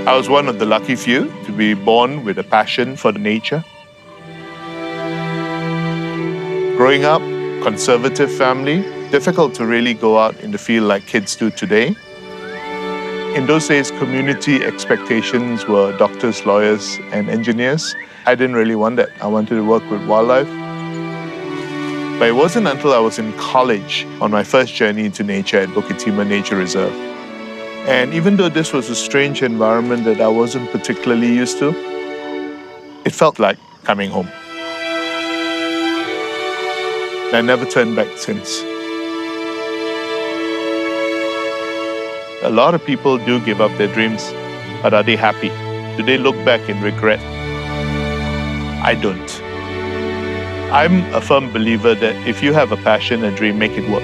I was one of the lucky few to be born with a passion for nature. Growing up, conservative family, difficult to really go out in the field like kids do today. In those days, community expectations were doctors, lawyers, and engineers. I didn't really want that. I wanted to work with wildlife. But it wasn't until I was in college on my first journey into nature at Bukit Timah Nature Reserve. And even though this was a strange environment that I wasn't particularly used to, it felt like coming home. I never turned back since. A lot of people do give up their dreams, but are they happy? Do they look back in regret? I don't. I'm a firm believer that if you have a passion, a dream, make it work.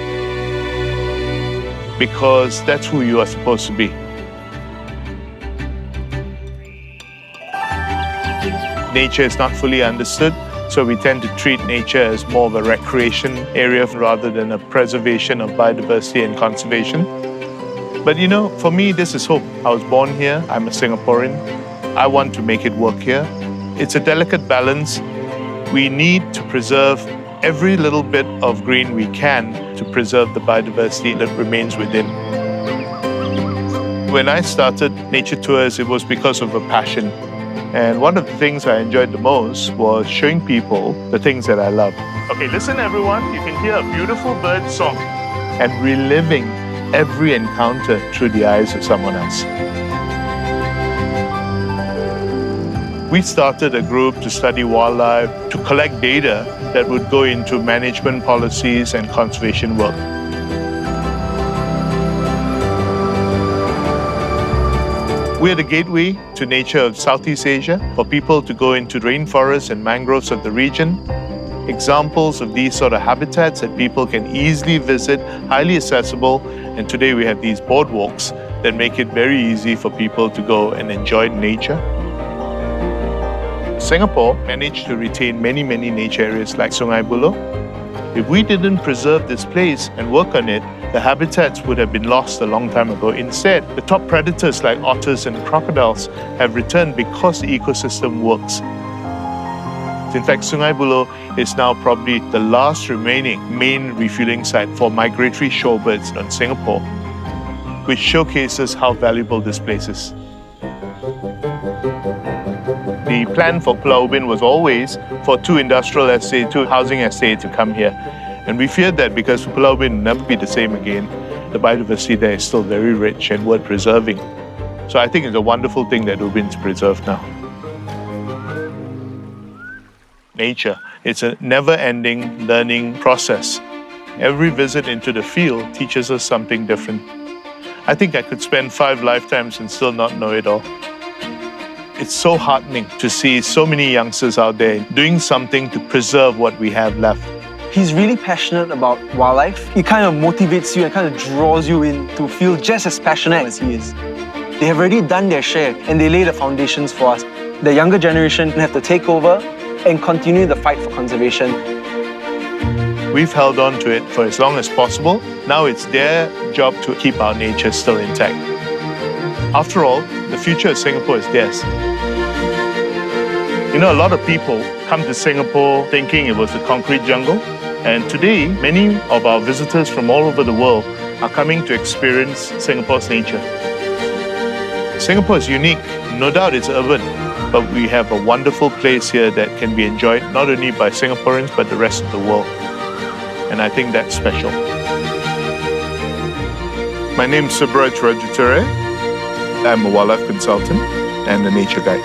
Because that's who you are supposed to be. Nature is not fully understood, so we tend to treat nature as more of a recreation area rather than a preservation of biodiversity and conservation. But you know, for me, this is hope. I was born here, I'm a Singaporean. I want to make it work here. It's a delicate balance. We need to preserve every little bit of green we can to preserve the biodiversity that remains within. When I started nature tours, it was because of a passion. And one of the things I enjoyed the most was showing people the things that I love. Okay, listen everyone, you can hear a beautiful bird song and reliving every encounter through the eyes of someone else. We started a group to study wildlife, to collect data that would go into management policies and conservation work. We're the gateway to nature of Southeast Asia for people to go into rainforests and mangroves of the region. Examples of these sort of habitats that people can easily visit, highly accessible, and today we have these boardwalks that make it very easy for people to go and enjoy nature. Singapore managed to retain many nature areas like Sungai Buloh. If we didn't preserve this place and work on it, the habitats would have been lost a long time ago. Instead, the top predators like otters and crocodiles have returned because the ecosystem works. In fact, Sungai Buloh is now probably the last remaining main refueling site for migratory shorebirds in Singapore, which showcases how valuable this place is. The plan for Pulau Ubin was always for two industrial estates, two housing estates to come here. And we feared that because Pulau Ubin will never be the same again, the biodiversity there is still very rich and worth preserving. So I think it's a wonderful thing that Ubin's preserved now. Nature, it's a never-ending learning process. Every visit into the field teaches us something different. I think I could spend 5 lifetimes and still not know it all. It's so heartening to see so many youngsters out there doing something to preserve what we have left. He's really passionate about wildlife. It kind of motivates you and kind of draws you in to feel just as passionate as he is. They have already done their share and they lay the foundations for us. The younger generation have to take over and continue the fight for conservation. We've held on to it for as long as possible. Now it's their job to keep our nature still intact. After all, the future of Singapore is theirs. You know, a lot of people come to Singapore thinking it was a concrete jungle. And today, many of our visitors from all over the world are coming to experience Singapore's nature. Singapore is unique. No doubt it's urban, but we have a wonderful place here that can be enjoyed not only by Singaporeans, but the rest of the world. And I think that's special. My name is Subaraj Rajathurai. I'm a wildlife consultant and a nature guide.